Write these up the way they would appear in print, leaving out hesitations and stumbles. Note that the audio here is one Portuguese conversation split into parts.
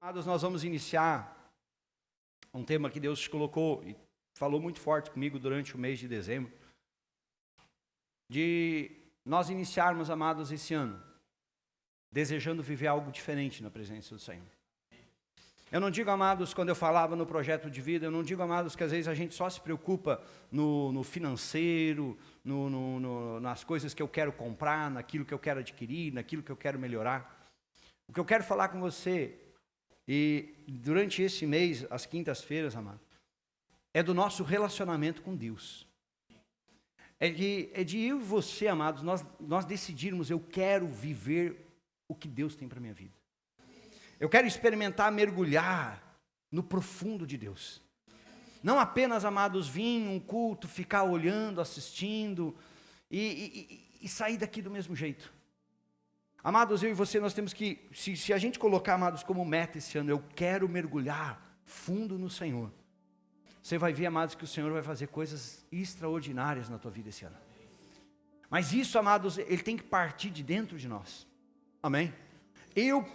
Amados, nós vamos iniciar um tema que Deus colocou e falou muito forte comigo durante o mês de dezembro, de nós iniciarmos, amados, esse ano, desejando viver algo diferente na presença do Senhor. Eu não digo, amados, quando eu falava no projeto de vida, eu não digo, amados, que às vezes a gente só se preocupa no financeiro, nas coisas que eu quero comprar, naquilo que eu quero adquirir, naquilo que eu quero melhorar. O que eu quero falar com você, e durante esse mês, às quintas-feiras, amado, é do nosso relacionamento com Deus. É de eu e você, amados, nós decidirmos, eu quero viver o que Deus tem para a minha vida. Eu quero experimentar, mergulhar no profundo de Deus. Não apenas, amados, vir num culto, ficar olhando, assistindo e sair daqui do mesmo jeito. Amados, eu e você, nós temos que, se a gente colocar, amados, como meta esse ano, eu quero mergulhar fundo no Senhor. Você vai ver, amados, que o Senhor vai fazer coisas extraordinárias na tua vida esse ano. Mas isso, amados, ele tem que partir de dentro de nós. Amém? Eu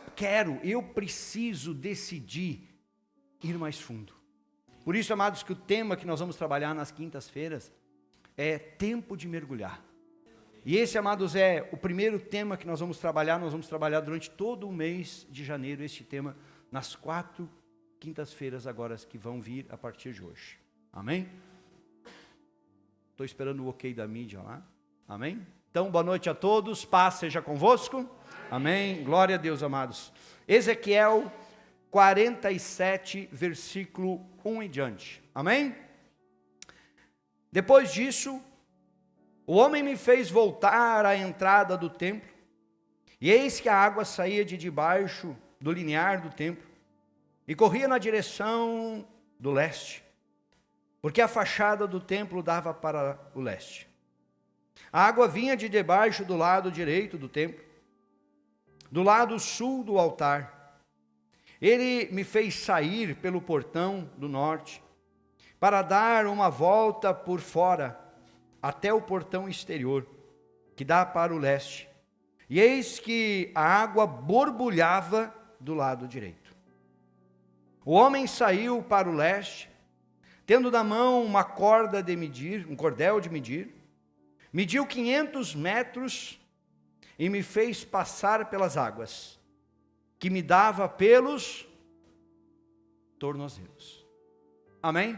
preciso decidir ir mais fundo. Por isso, amados, que o tema que nós vamos trabalhar nas quintas-feiras é tempo de mergulhar. E esse, amados, é o primeiro tema que nós vamos trabalhar durante todo o mês de janeiro, este tema, nas 4 quintas-feiras agora que vão vir a partir de hoje. Amém? Estou esperando o ok da mídia lá. Amém? Então, boa noite a todos, paz seja convosco. Amém? Glória a Deus, amados. Ezequiel 47, versículo 1 em diante. Amém? Depois disso, o homem me fez voltar à entrada do templo, e eis que a água saía de debaixo do limiar do templo, e corria na direção do leste, porque a fachada do templo dava para o leste. A água vinha de debaixo do lado direito do templo, do lado sul do altar. Ele me fez sair pelo portão do norte, para dar uma volta por fora, até o portão exterior, que dá para o leste. E eis que a água borbulhava do lado direito. O homem saiu para o leste, tendo na mão uma corda de medir, um cordel de medir, mediu 500 metros e me fez passar pelas águas, que me dava pelos tornozelos. Amém?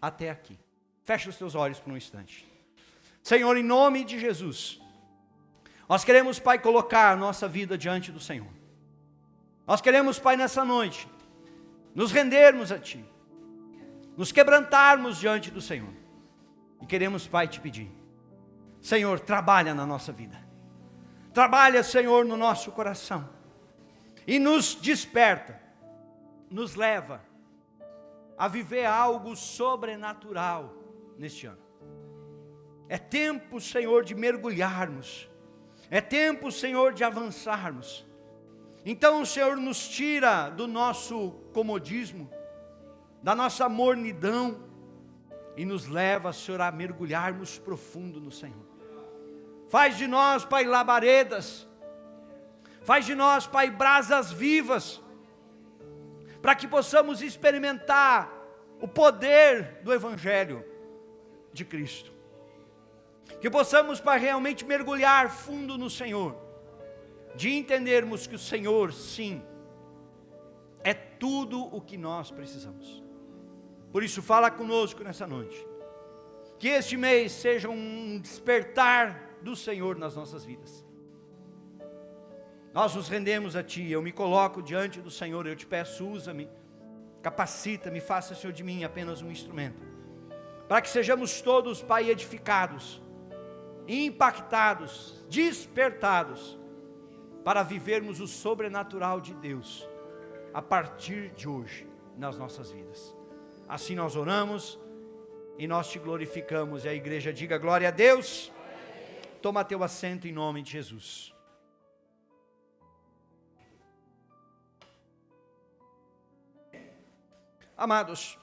Até aqui. Fecha os teus olhos por um instante. Senhor, em nome de Jesus, nós queremos, Pai, colocar a nossa vida diante do Senhor. Nós queremos, Pai, nessa noite, nos rendermos a Ti, nos quebrantarmos diante do Senhor. E queremos, Pai, te pedir, Senhor, trabalha na nossa vida. Trabalha, Senhor, no nosso coração. E nos desperta, nos leva a viver algo sobrenatural neste ano. É tempo, Senhor, de mergulharmos. É tempo, Senhor, de avançarmos. Então o Senhor nos tira do nosso comodismo, da nossa mornidão, e nos leva, Senhor, a mergulharmos profundo no Senhor. Faz de nós, Pai, labaredas. Faz de nós, Pai, brasas vivas, para que possamos experimentar o poder do Evangelho de Cristo. Que possamos, Pai, realmente mergulhar fundo no Senhor, de entendermos que o Senhor, sim, é tudo o que nós precisamos. Por isso, fala conosco nessa noite. Que este mês seja um despertar do Senhor nas nossas vidas. Nós nos rendemos a Ti, eu me coloco diante do Senhor, eu te peço, usa-me, capacita-me, faça, Senhor, de mim apenas um instrumento, para que sejamos todos, Pai, edificados, impactados, despertados, para vivermos o sobrenatural de Deus, a partir de hoje, nas nossas vidas. Assim nós oramos, e nós te glorificamos, e a igreja diga glória a Deus. Toma teu assento em nome de Jesus. Amados,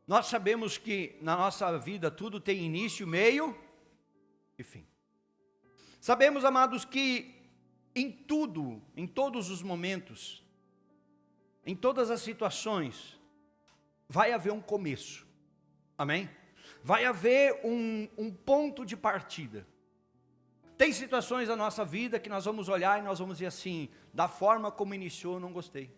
nós sabemos que na nossa vida tudo tem início, meio e fim. Sabemos, amados, que em tudo, em todos os momentos, em todas as situações, vai haver um começo. Amém? Vai haver um ponto de partida. Tem situações da nossa vida que nós vamos olhar e nós vamos dizer assim, da forma como iniciou, eu não gostei.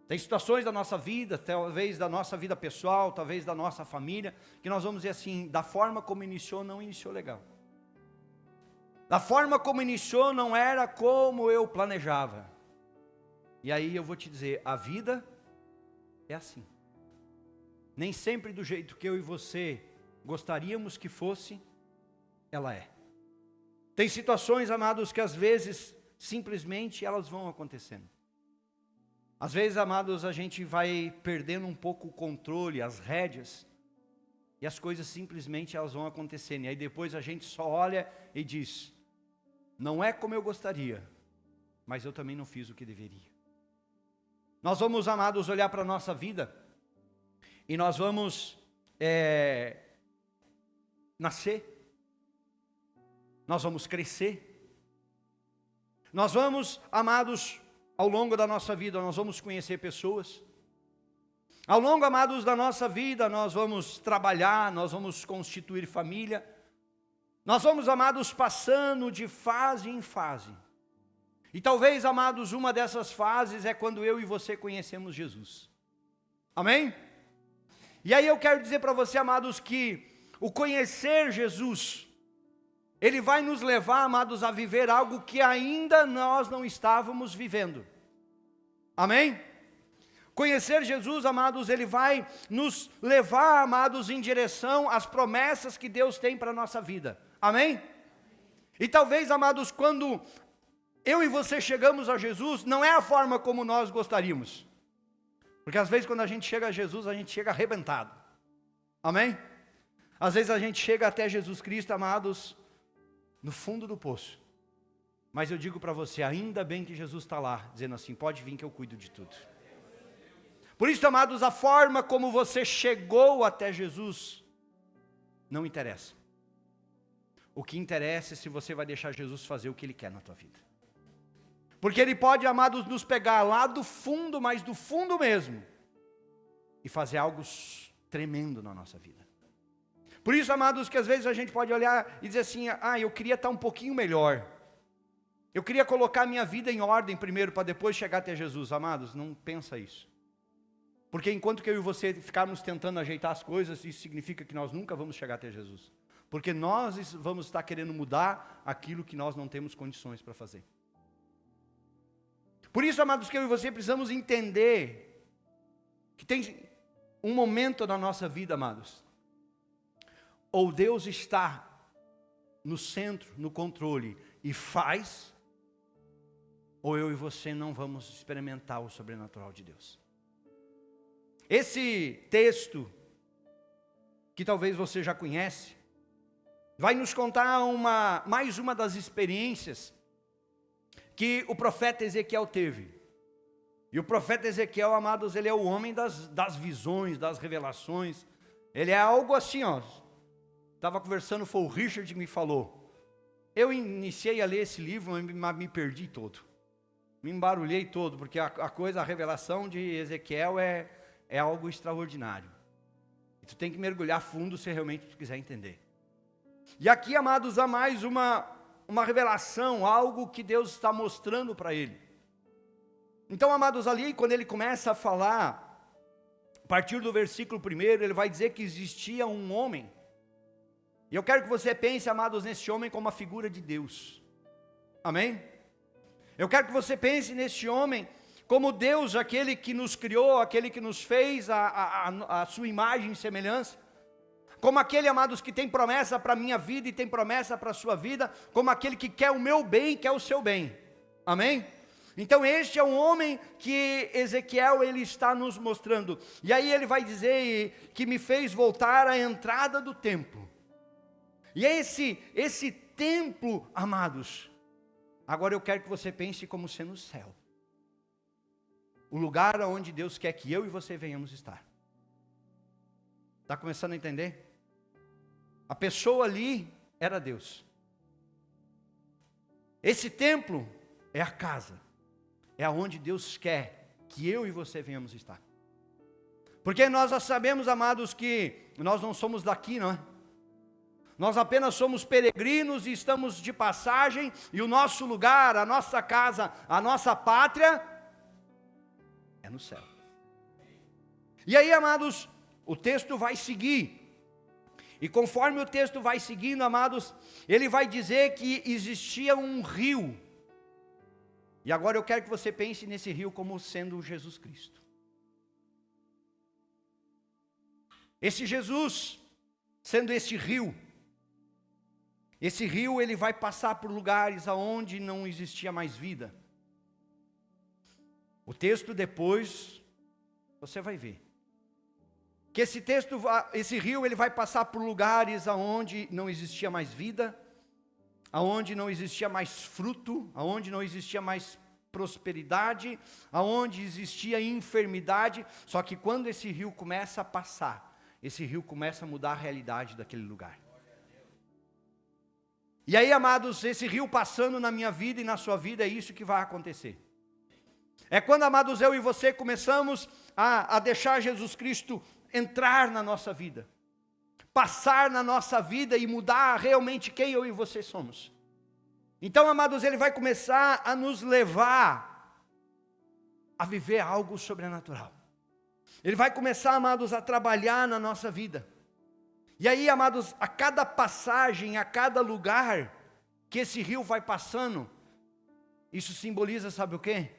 Tem situações da nossa vida, talvez da nossa vida pessoal, talvez da nossa família, que nós vamos dizer assim, da forma como iniciou, não iniciou legal. Da forma como iniciou, não era como eu planejava. E aí eu vou te dizer, a vida é assim. Nem sempre do jeito que eu e você gostaríamos que fosse, ela é. Tem situações, amados, que às vezes, simplesmente, elas vão acontecendo. Às vezes, amados, a gente vai perdendo um pouco o controle, as rédeas, e as coisas simplesmente elas vão acontecendo. E aí depois a gente só olha e diz, não é como eu gostaria, mas eu também não fiz o que deveria. Nós vamos, amados, olhar para a nossa vida, e nós vamos nascer, nós vamos crescer, nós vamos, amados, ao longo da nossa vida, nós vamos conhecer pessoas, ao longo, amados, da nossa vida, nós vamos trabalhar, nós vamos constituir família, nós vamos, amados, passando de fase em fase, e talvez, amados, uma dessas fases é quando eu e você conhecemos Jesus, amém? E aí eu quero dizer para você, amados, que o conhecer Jesus, ele vai nos levar, amados, a viver algo que ainda nós não estávamos vivendo. Amém? Conhecer Jesus, amados, ele vai nos levar, amados, em direção às promessas que Deus tem para a nossa vida. Amém? E talvez, amados, quando eu e você chegamos a Jesus, não é a forma como nós gostaríamos. Porque às vezes quando a gente chega a Jesus, a gente chega arrebentado. Amém? Às vezes a gente chega até Jesus Cristo, amados, no fundo do poço. Mas eu digo para você, ainda bem que Jesus está lá, dizendo assim, pode vir que eu cuido de tudo. Por isso, amados, a forma como você chegou até Jesus, não interessa. O que interessa é se você vai deixar Jesus fazer o que Ele quer na tua vida. Porque Ele pode, amados, nos pegar lá do fundo, mas do fundo mesmo, e fazer algo tremendo na nossa vida. Por isso, amados, que às vezes a gente pode olhar e dizer assim, eu queria estar um pouquinho melhor. Eu queria colocar a minha vida em ordem primeiro, para depois chegar até Jesus. Amados, não pensa isso. Porque enquanto que eu e você ficarmos tentando ajeitar as coisas, isso significa que nós nunca vamos chegar até Jesus. Porque nós vamos estar querendo mudar aquilo que nós não temos condições para fazer. Por isso, amados, que eu e você precisamos entender que tem um momento na nossa vida, amados, ou Deus está no centro, no controle, e faz, ou eu e você não vamos experimentar o sobrenatural de Deus. Esse texto, que talvez você já conhece, vai nos contar mais uma das experiências que o profeta Ezequiel teve. E o profeta Ezequiel, amados, ele é o homem das visões, das revelações. Ele é algo assim, estava conversando, foi o Richard que me falou. Eu iniciei a ler esse livro, mas me perdi todo. Me embarulhei todo, porque a revelação de Ezequiel é algo extraordinário. E tu tem que mergulhar fundo se realmente tu quiser entender. E aqui, amados, há mais uma revelação, algo que Deus está mostrando para ele. Então, amados, ali, quando ele começa a falar, a partir do versículo 1, ele vai dizer que existia um homem. E eu quero que você pense, amados, nesse homem como uma figura de Deus. Amém? Eu quero que você pense nesse homem como Deus, aquele que nos criou, aquele que nos fez a sua imagem e semelhança. Como aquele, amados, que tem promessa para a minha vida e tem promessa para a sua vida, como aquele que quer o meu bem e quer o seu bem. Amém? Então este é um homem que Ezequiel ele está nos mostrando. E aí ele vai dizer que me fez voltar à entrada do templo. E é esse templo, amados, agora eu quero que você pense como sendo o céu. O lugar onde Deus quer que eu e você venhamos estar. Está começando a entender? A pessoa ali era Deus. Esse templo é a casa. É aonde Deus quer que eu e você venhamos estar. Porque nós já sabemos, amados, que nós não somos daqui, não é? Nós apenas somos peregrinos e estamos de passagem, e o nosso lugar, a nossa casa, a nossa pátria é no céu. E aí, amados, o texto vai seguir. E conforme o texto vai seguindo, amados, ele vai dizer que existia um rio. E agora eu quero que você pense nesse rio como sendo Jesus Cristo. Esse Jesus, sendo esse rio ele vai passar por lugares aonde não existia mais vida. O texto depois, você vai ver. Que esse rio ele vai passar por lugares aonde não existia mais vida, aonde não existia mais fruto, aonde não existia mais prosperidade, aonde existia enfermidade. Só que quando esse rio começa a passar, esse rio começa a mudar a realidade daquele lugar. E aí, amados, esse rio passando na minha vida e na sua vida, é isso que vai acontecer. É quando, amados, eu e você começamos a deixar Jesus Cristo entrar na nossa vida, passar na nossa vida e mudar realmente quem eu e você somos. Então, amados, ele vai começar a nos levar a viver algo sobrenatural. Ele vai começar, amados, a trabalhar na nossa vida. E aí, amados, a cada passagem, a cada lugar que esse rio vai passando, isso simboliza, sabe o quê?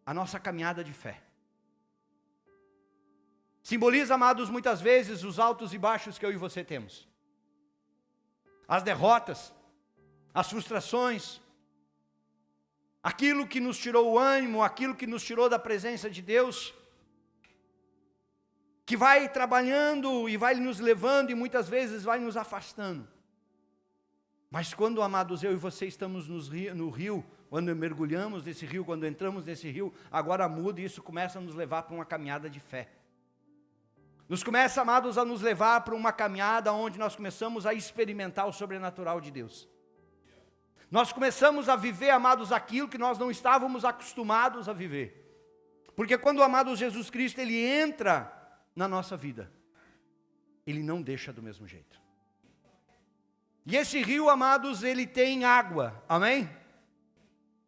A nossa caminhada de fé. Simboliza, amados, muitas vezes os altos e baixos que eu e você temos. As derrotas, as frustrações, aquilo que nos tirou o ânimo, aquilo que nos tirou da presença de Deus, que vai trabalhando e vai nos levando e muitas vezes vai nos afastando. Mas quando, amados, eu e você estamos no rio, quando mergulhamos nesse rio, quando entramos nesse rio, agora muda e isso começa a nos levar para uma caminhada de fé. Nos começa, amados, a nos levar para uma caminhada onde nós começamos a experimentar o sobrenatural de Deus. Nós começamos a viver, amados, aquilo que nós não estávamos acostumados a viver. Porque quando, amados, Jesus Cristo, ele entra na nossa vida, ele não deixa do mesmo jeito. E esse rio, amados, ele tem água, amém?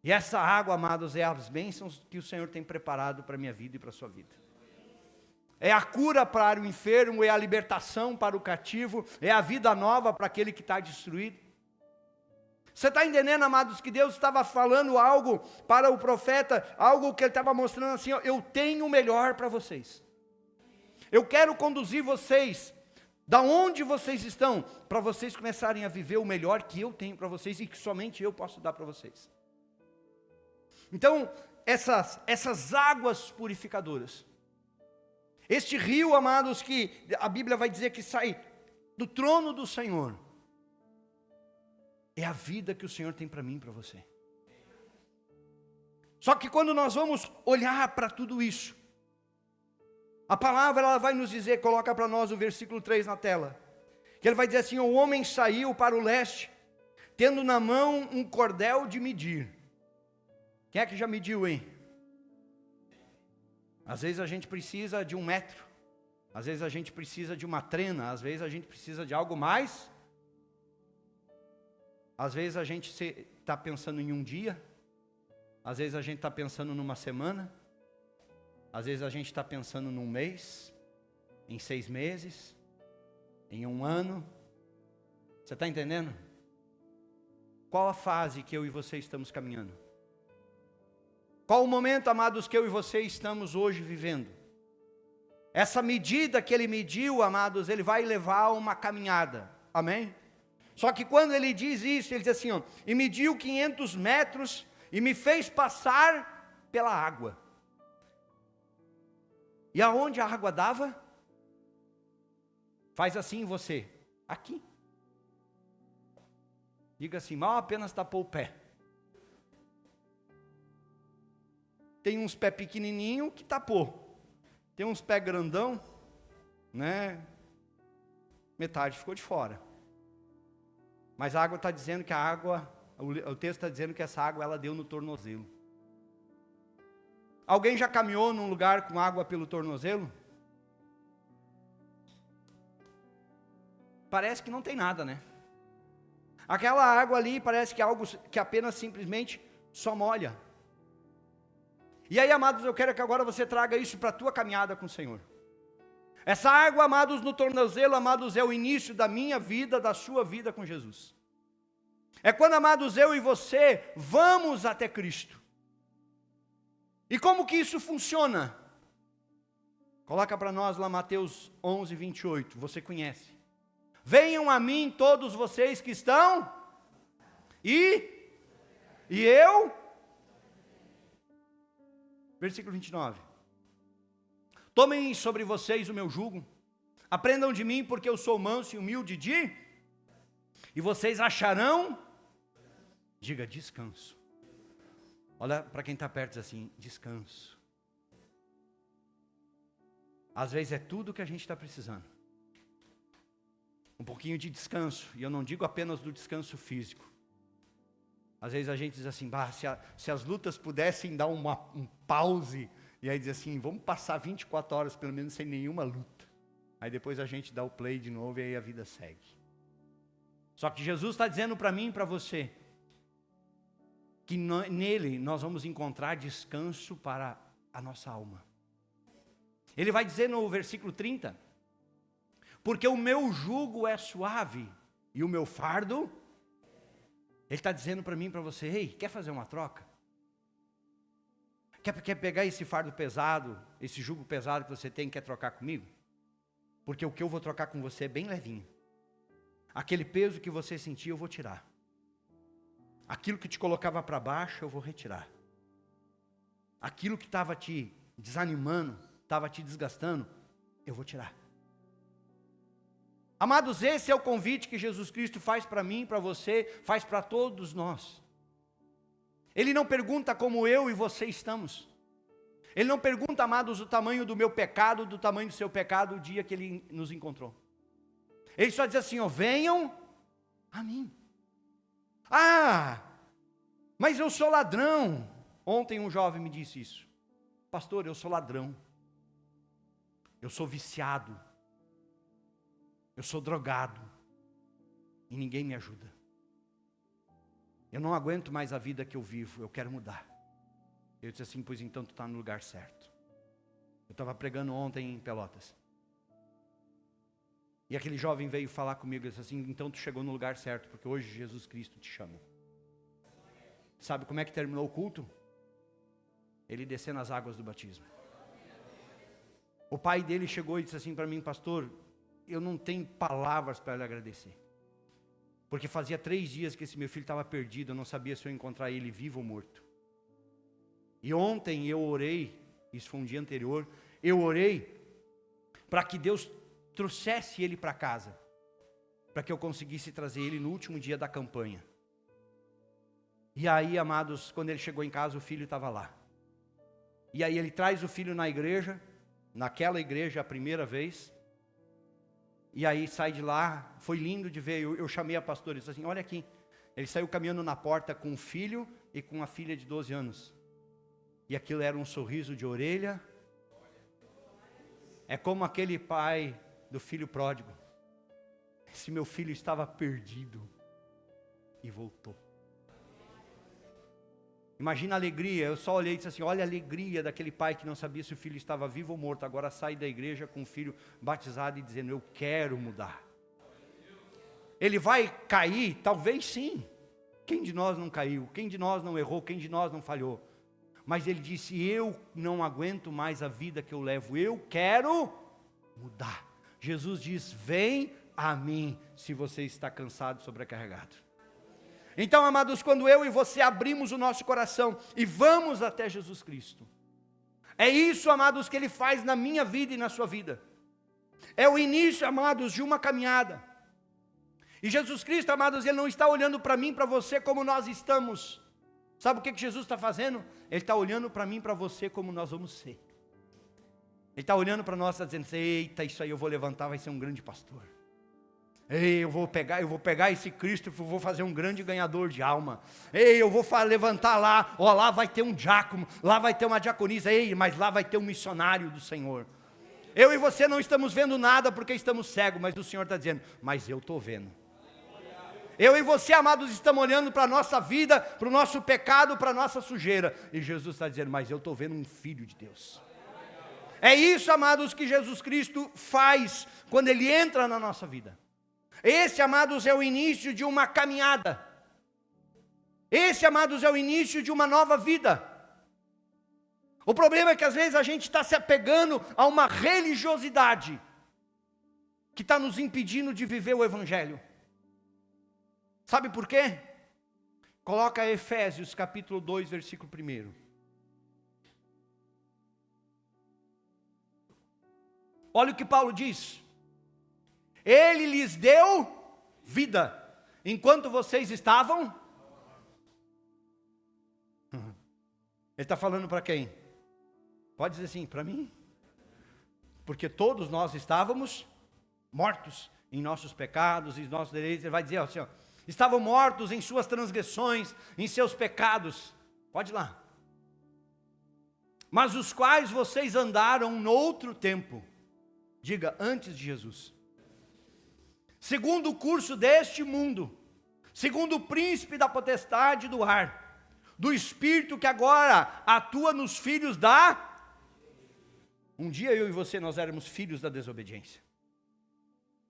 E essa água, amados, é as bênçãos que o Senhor tem preparado para a minha vida e para a sua vida. É a cura para o enfermo, é a libertação para o cativo, é a vida nova para aquele que está destruído. Você está entendendo, amados, que Deus estava falando algo para o profeta, algo que ele estava mostrando assim, ó, eu tenho o melhor para vocês. Eu quero conduzir vocês, da onde vocês estão, para vocês começarem a viver o melhor que eu tenho para vocês e que somente eu posso dar para vocês. Então, essas águas purificadoras, este rio, amados, que a Bíblia vai dizer que sai do trono do Senhor, é a vida que o Senhor tem para mim e para você. Só que quando nós vamos olhar para tudo isso, a palavra ela vai nos dizer, coloca para nós o versículo 3 na tela, que ele vai dizer assim, o homem saiu para o leste, tendo na mão um cordel de medir. Quem é que já mediu, hein? Às vezes a gente precisa de 1 metro, às vezes a gente precisa de uma trena, às vezes a gente precisa de algo mais, às vezes a gente está pensando em um dia, às vezes a gente está pensando numa semana, às vezes a gente está pensando num mês, em 6 meses, em 1 ano. Você está entendendo? Qual a fase que eu e você estamos caminhando? Qual o momento, amados, que eu e você estamos hoje vivendo? Essa medida que ele mediu, amados, ele vai levar a uma caminhada. Amém? Só que quando ele diz isso, ele diz assim, ó, e mediu 500 metros e me fez passar pela água. E aonde a água dava? Faz assim você, aqui. Diga assim, mal apenas tapou o pé. Tem uns pés pequenininhos que tapou. Tem uns pés grandão, né? Metade ficou de fora. Mas a água está dizendo que o texto está dizendo que essa água ela deu no tornozelo. Alguém já caminhou num lugar com água pelo tornozelo? Parece que não tem nada, né? Aquela água ali parece que é algo que apenas simplesmente só molha. E aí, amados, eu quero que agora você traga isso para a tua caminhada com o Senhor. Essa água, amados, no tornozelo, amados, é o início da minha vida, da sua vida com Jesus. É quando, amados, eu e você vamos até Cristo. E como que isso funciona? Coloca para nós lá Mateus 11, 28, você conhece. Venham a mim todos vocês que estão, e eu, versículo 29. Tomem sobre vocês o meu jugo, aprendam de mim, porque eu sou manso e humilde e vocês acharão, diga descanso. Olha para quem está perto assim, descanso. Às vezes é tudo que a gente está precisando. Um pouquinho de descanso, e eu não digo apenas do descanso físico. Às vezes a gente diz assim, se as lutas pudessem dar um pause, e aí diz assim, vamos passar 24 horas pelo menos sem nenhuma luta. Aí depois a gente dá o play de novo e aí a vida segue. Só que Jesus está dizendo para mim e para você, que nele nós vamos encontrar descanso para a nossa alma. Ele vai dizer no versículo 30, porque o meu jugo é suave e o meu fardo, ele está dizendo para mim e para você, ei, quer fazer uma troca? Quer pegar esse fardo pesado, esse jugo pesado que você tem, quer trocar comigo? Porque o que eu vou trocar com você é bem levinho. Aquele peso que você sentia eu vou tirar. Aquilo que te colocava para baixo, eu vou retirar. Aquilo que estava te desanimando, estava te desgastando, eu vou tirar. Amados, esse é o convite que Jesus Cristo faz para mim, para você, faz para todos nós. Ele não pergunta como eu e você estamos. Ele não pergunta, amados, o tamanho do meu pecado, do tamanho do seu pecado, o dia que Ele nos encontrou. Ele só diz assim, ó, venham a mim. Ah, mas eu sou ladrão. Ontem um jovem me disse isso. Pastor, eu sou ladrão. Eu sou viciado. Eu sou drogado. E ninguém me ajuda. Eu não aguento mais a vida que eu vivo. Eu quero mudar. Eu disse assim, pois então tu está no lugar certo. Eu estava pregando ontem em Pelotas. E aquele jovem veio falar comigo e disse assim, então tu chegou no lugar certo, porque hoje Jesus Cristo te chama. Sabe como é que terminou o culto? Ele descendo as águas do batismo. O pai dele chegou e disse assim para mim, pastor, eu não tenho palavras para lhe agradecer. Porque fazia 3 dias que esse meu filho estava perdido, eu não sabia se eu ia encontrar ele vivo ou morto. E ontem eu orei, isso foi um dia anterior, eu orei para que Deus trouxesse ele para casa, para que eu conseguisse trazer ele no último dia da campanha. E aí, amados, quando ele chegou em casa, o filho estava lá. E aí ele traz o filho na igreja, naquela igreja a primeira vez, e aí sai de lá, foi lindo de ver, eu chamei a pastora e disse assim, olha aqui, ele saiu caminhando na porta com o filho e com a filha de 12 anos. E aquilo era um sorriso de orelha. É como aquele pai do filho pródigo. Esse meu filho estava perdido e voltou. Imagina a alegria, eu só olhei e disse assim, olha a alegria daquele pai que não sabia se o filho estava vivo ou morto, agora sai da igreja com o filho batizado e dizendo, eu quero mudar. Ele vai cair? Talvez sim. Quem de nós não caiu? Quem de nós não errou? Quem de nós não falhou? Mas ele disse, eu não aguento mais a vida que eu levo, eu quero mudar. Jesus diz, vem a mim se você está cansado e sobrecarregado. Então, amados, quando eu e você abrimos o nosso coração e vamos até Jesus Cristo, é isso, amados, que Ele faz na minha vida e na sua vida. É o início, amados, de uma caminhada. E Jesus Cristo, amados, Ele não está olhando para mim, para você, como nós estamos. Sabe o que Jesus está fazendo? Ele está olhando para mim, para você, como nós vamos ser. Ele está olhando para nós e está dizendo, eita, isso aí eu vou levantar, vai ser um grande pastor. Ei, eu vou pegar esse Cristo, eu vou fazer um grande ganhador de alma. Ei, eu vou levantar lá, ó, lá vai ter um diácono, lá vai ter uma diaconisa, ei, mas lá vai ter um missionário do Senhor. Eu e você não estamos vendo nada porque estamos cegos, mas o Senhor está dizendo, mas eu estou vendo. Eu e você, amados, estamos olhando para a nossa vida, para o nosso pecado, para a nossa sujeira. E Jesus está dizendo, mas eu estou vendo um filho de Deus. É isso, amados, que Jesus Cristo faz quando Ele entra na nossa vida. Esse, amados, é o início de uma caminhada. Esse, amados, é o início de uma nova vida. O problema é que às vezes a gente está se apegando a uma religiosidade que está nos impedindo de viver o Evangelho. Sabe por quê? Coloca Efésios capítulo 2, versículo 1. Olha o que Paulo diz. Ele lhes deu vida, enquanto vocês estavam... Ele está falando para quem? Pode dizer assim, para mim? Porque todos nós estávamos mortos em nossos pecados, em nossos direitos. Ele vai dizer assim, ó, estavam mortos em suas transgressões, em seus pecados. Pode ir lá. Mas os quais vocês andaram noutro tempo. Diga, antes de Jesus. Segundo o curso deste mundo, segundo o príncipe da potestade do ar, do espírito que agora atua nos filhos da... Um dia eu e você, nós éramos filhos da desobediência,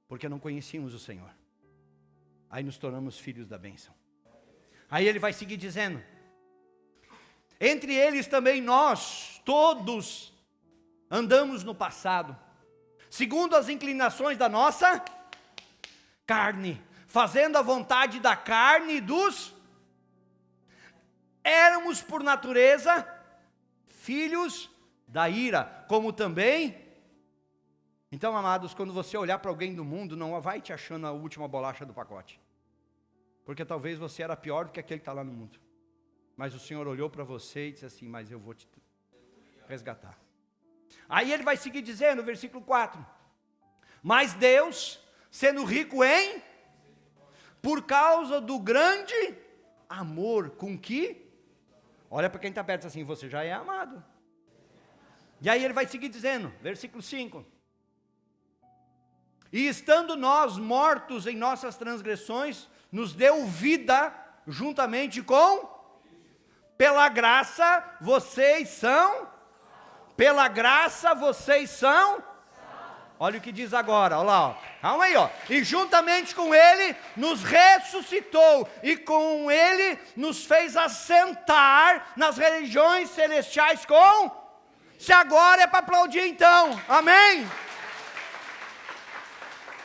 porque não conhecíamos o Senhor. Aí nos tornamos filhos da bênção. Aí ele vai seguir dizendo, entre eles também nós, todos, andamos no passado, segundo as inclinações da nossa carne, fazendo a vontade da carne e dos... Éramos por natureza filhos da ira, como também... Então, amados, quando você olhar para alguém do mundo, não vai te achando a última bolacha do pacote. Porque talvez você era pior do que aquele que está lá no mundo. Mas o Senhor olhou para você e disse assim, mas eu vou te resgatar. Aí ele vai seguir dizendo, versículo 4. Mas Deus, sendo rico em... Por causa do grande amor com que... Olha para quem está perto assim, você já é amado. E aí ele vai seguir dizendo, versículo 5. E estando nós mortos em nossas transgressões, nos deu vida juntamente com... Pela graça vocês são... Pela graça vocês são... Olha o que diz agora, olha lá, ó. Calma aí, ó. E juntamente com Ele nos ressuscitou, e com Ele nos fez assentar nas regiões celestiais com... Se agora é para aplaudir então, amém?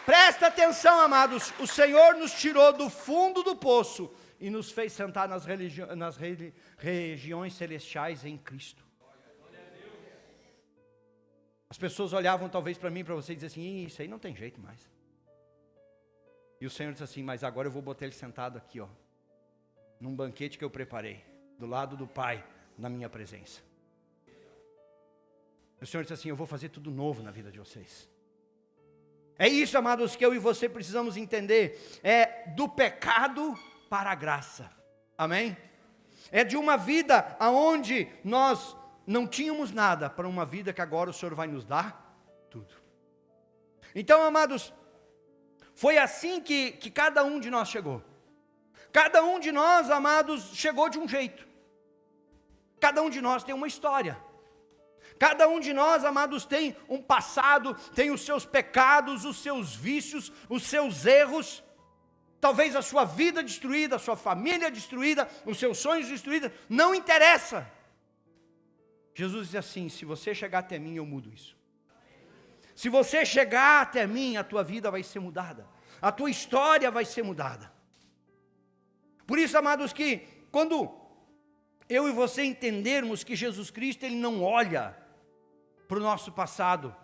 Presta atenção, amados, o Senhor nos tirou do fundo do poço, e nos fez sentar nas regiões celestiais em Cristo. As pessoas olhavam talvez para mim, para você e diziam assim, isso aí não tem jeito mais. E o Senhor disse assim, mas agora eu vou botar ele sentado aqui, ó, num banquete que eu preparei, do lado do Pai, na minha presença. O Senhor disse assim, eu vou fazer tudo novo na vida de vocês. É isso, amados, que eu e você precisamos entender, é do pecado para a graça, amém? É de uma vida aonde nós... não tínhamos nada, para uma vida que agora o Senhor vai nos dar tudo. Então, amados, foi assim que cada um de nós chegou. Cada um de nós, amados, chegou de um jeito. Cada um de nós tem uma história. Cada um de nós, amados, tem um passado, tem os seus pecados, os seus vícios, os seus erros. Talvez a sua vida destruída, a sua família destruída, os seus sonhos destruídos, não interessa. Jesus diz assim, se você chegar até mim, eu mudo isso. Se você chegar até mim, a tua vida vai ser mudada. A tua história vai ser mudada. Por isso, amados, que quando eu e você entendermos que Jesus Cristo, Ele não olha para o nosso passado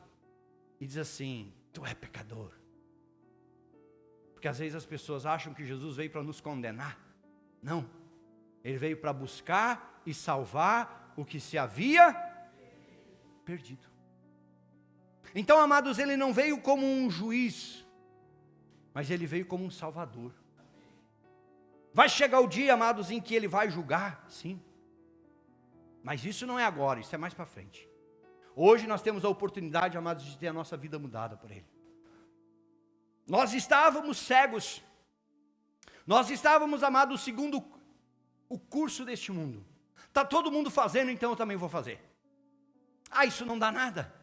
e diz assim, tu é pecador. Porque às vezes as pessoas acham que Jesus veio para nos condenar. Não. Ele veio para buscar e salvar o que se havia perdido. Então, amados, Ele não veio como um juiz, mas ele veio como um salvador. Vai chegar o dia, amados, em que ele vai julgar, sim. Mas isso não é agora, isso é mais para frente. Hoje nós temos a oportunidade, amados, de ter a nossa vida mudada por ele. Nós estávamos cegos. Nós estávamos, amados, segundo o curso deste mundo. Está todo mundo fazendo, então eu também vou fazer. Ah, isso não dá nada.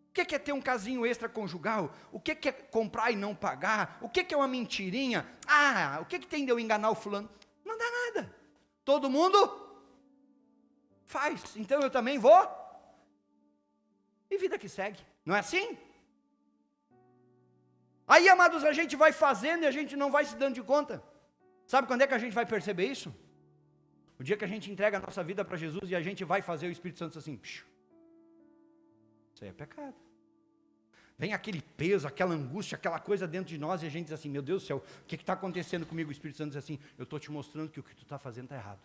O que é ter um casinho extraconjugal? O que é comprar e não pagar? O que é uma mentirinha? Ah, o que tem de eu enganar o fulano? Não dá nada. Todo mundo faz, então eu também vou. E vida que segue, não é assim? Aí, amados, a gente vai fazendo e a gente não vai se dando de conta. Sabe quando é que a gente vai perceber isso? O dia que a gente entrega a nossa vida para Jesus e a gente vai fazer, o Espírito Santo assim, isso aí é pecado. Vem aquele peso, aquela angústia, aquela coisa dentro de nós e a gente diz assim, meu Deus do céu, o que está acontecendo comigo? O Espírito Santo diz assim, eu estou te mostrando que o que tu está fazendo está errado.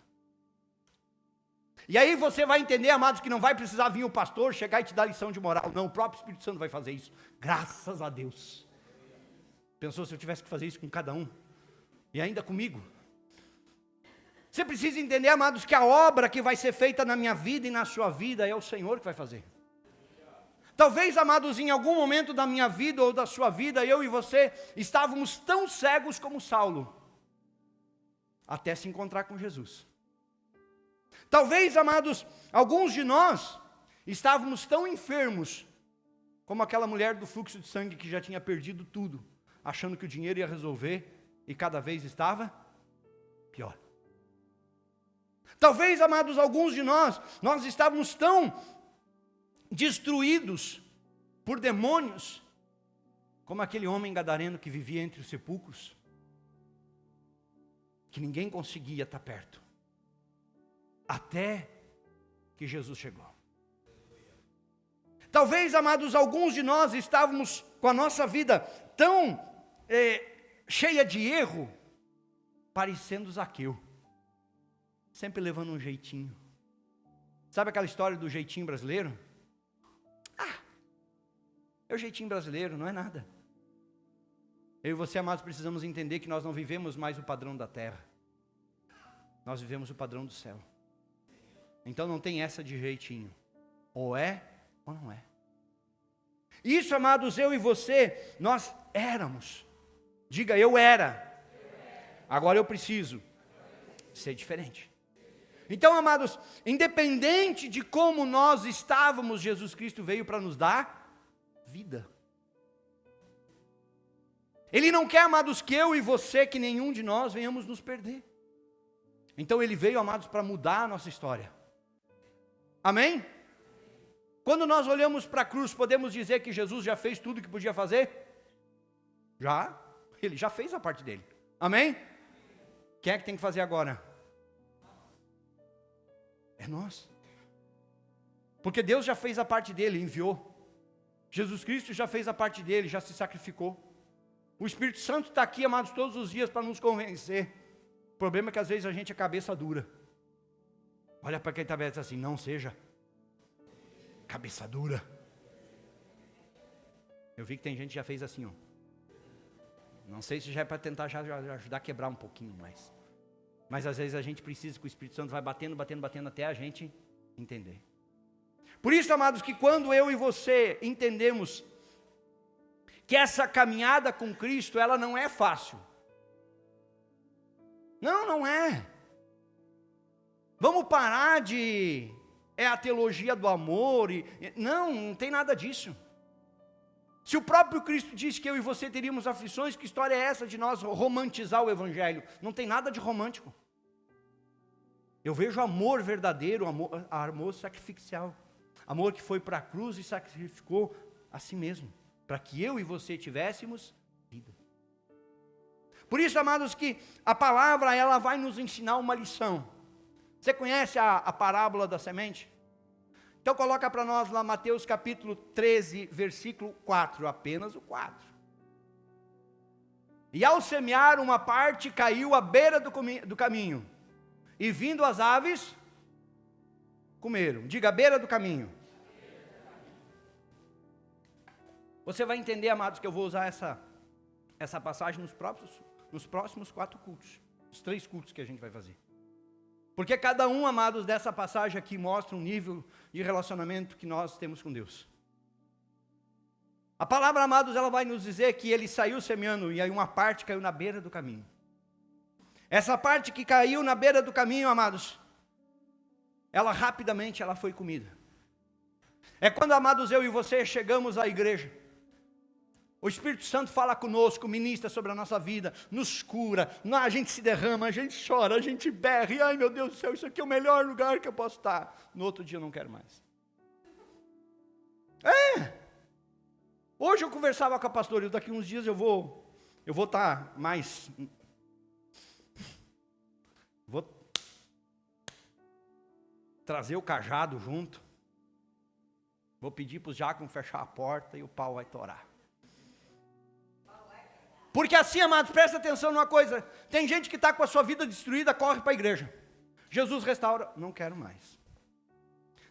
E aí você vai entender, amados, que não vai precisar vir o pastor chegar e te dar lição de moral. Não, o próprio Espírito Santo vai fazer isso. Graças a Deus. Pensou se eu tivesse que fazer isso com cada um? E ainda comigo? Você precisa entender, amados, que a obra que vai ser feita na minha vida e na sua vida é o Senhor que vai fazer. Talvez, amados, em algum momento da minha vida ou da sua vida, eu e você estávamos tão cegos como Saulo, até se encontrar com Jesus. Talvez, amados, alguns de nós estávamos tão enfermos, como aquela mulher do fluxo de sangue que já tinha perdido tudo, achando que o dinheiro ia resolver, e cada vez estava pior. Talvez, amados, alguns de nós estávamos tão destruídos por demônios, como aquele homem gadareno que vivia entre os sepulcros, que ninguém conseguia estar perto, até que Jesus chegou. Talvez, amados, alguns de nós estávamos com a nossa vida tão cheia de erro, parecendo Zaqueu, sempre levando um jeitinho. Sabe aquela história do jeitinho brasileiro? É o jeitinho brasileiro, não é nada. Eu e você, amados, precisamos entender que nós não vivemos mais o padrão da terra. Nós vivemos o padrão do céu. Então não tem essa de jeitinho. Ou é, ou não é. Isso, amados, eu e você, nós éramos. Diga, eu era. Agora eu preciso ser diferente. Então, amados, independente de como nós estávamos, Jesus Cristo veio para nos dar vida. Ele não quer, amados, que eu e você, que nenhum de nós venhamos nos perder. Então ele veio, amados, para mudar a nossa história. Amém? Quando nós olhamos para a cruz, podemos dizer que Jesus já fez tudo o que podia fazer? Já. Ele já fez a parte dele. Amém? Quem é que tem que fazer agora? É nós. Porque Deus já fez a parte dele, enviou. Jesus Cristo já fez a parte dele, já se sacrificou. O Espírito Santo está aqui, amados, todos os dias para nos convencer. O problema é que às vezes a gente é cabeça dura. Olha para quem está vendo assim, não seja cabeça dura. Eu vi que tem gente que já fez assim, ó. Não sei se já é para tentar já ajudar a quebrar um pouquinho mais. Mas às vezes a gente precisa que o Espírito Santo vai batendo até a gente entender. Por isso, amados, que quando eu e você entendemos que essa caminhada com Cristo, ela não é fácil. Não é. Vamos parar de... É a teologia do amor. Não tem nada disso. Se o próprio Cristo disse que eu e você teríamos aflições, que história é essa de nós romantizar o Evangelho? Não tem nada de romântico. Eu vejo amor verdadeiro, amor sacrificial. Amor que foi para a cruz e sacrificou a si mesmo, para que eu e você tivéssemos vida. Por isso, amados, que a palavra, ela vai nos ensinar uma lição. Você conhece a parábola da semente? Então coloca para nós lá Mateus capítulo 13, versículo 4, apenas o 4. E ao semear, uma parte caiu à beira do caminho, e vindo as aves, comeram. Diga, à beira do caminho. Você vai entender, amados, que eu vou usar essa passagem nos próximos 4 cultos. Os 3 cultos que a gente vai fazer. Porque cada um, amados, dessa passagem aqui mostra um nível de relacionamento que nós temos com Deus. A palavra, amados, ela vai nos dizer que ele saiu semeando e aí uma parte caiu na beira do caminho. Essa parte que caiu na beira do caminho, amados, ela rapidamente ela foi comida. É quando, amados, eu e você chegamos à igreja. O Espírito Santo fala conosco, ministra sobre a nossa vida, nos cura, a gente se derrama, a gente chora, a gente berra, e ai meu Deus do céu, isso aqui é o melhor lugar que eu posso estar. No outro dia eu não quero mais. Hoje eu conversava com a pastora, e daqui uns dias eu vou estar mais... Vou trazer o cajado junto. Vou pedir para os diáconos fechar a porta e o pau vai torar. Porque assim, amados, presta atenção numa coisa. Tem gente que está com a sua vida destruída, corre para a igreja. Jesus restaura, não quero mais.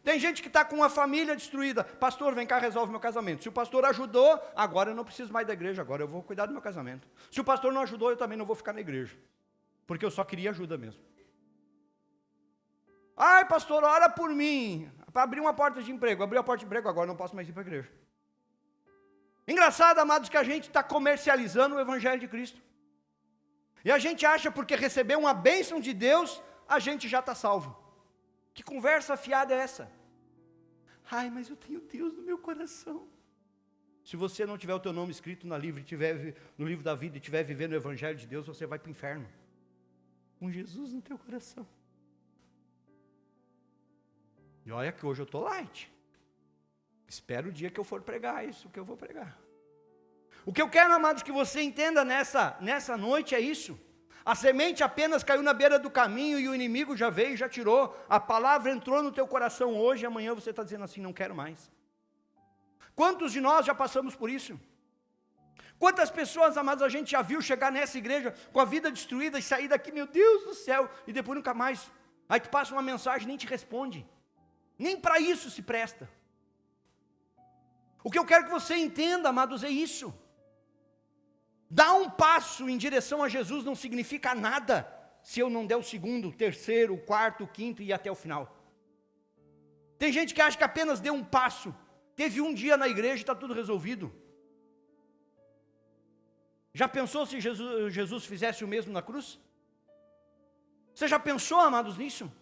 Tem gente que está com uma família destruída. Pastor, vem cá, resolve meu casamento. Se o pastor ajudou, agora eu não preciso mais da igreja, agora eu vou cuidar do meu casamento. Se o pastor não ajudou, eu também não vou ficar na igreja. Porque eu só queria ajuda mesmo. Ai, pastor, ora por mim, para abrir uma porta de emprego. Abriu a porta de emprego, agora não posso mais ir para a igreja. Engraçado, amados, que a gente está comercializando o Evangelho de Cristo. E a gente acha porque recebeu uma bênção de Deus, a gente já está salvo. Que conversa fiada é essa? Ai, mas eu tenho Deus no meu coração. Se você não tiver o teu nome escrito no livro da vida e estiver vivendo o Evangelho de Deus, você vai para o inferno. Com Jesus no teu coração. E olha que hoje eu estou light. Espero o dia que eu for pregar isso que eu vou pregar. O que eu quero, amados, que você entenda nessa noite é isso. A semente apenas caiu na beira do caminho e o inimigo já veio e já tirou. A palavra entrou no teu coração hoje e amanhã você está dizendo assim, não quero mais. Quantos de nós já passamos por isso? Quantas pessoas, amados, a gente já viu chegar nessa igreja com a vida destruída e sair daqui, meu Deus do céu, e depois nunca mais. Aí tu passa uma mensagem e nem te responde. Nem para isso se presta. O que eu quero que você entenda, amados, é isso. Dar um passo em direção a Jesus não significa nada se eu não der o segundo, o terceiro, o quarto, o quinto e ir até o final. Tem gente que acha que apenas deu um passo, teve um dia na igreja e está tudo resolvido. Já pensou se Jesus fizesse o mesmo na cruz? Você já pensou, amados, nisso?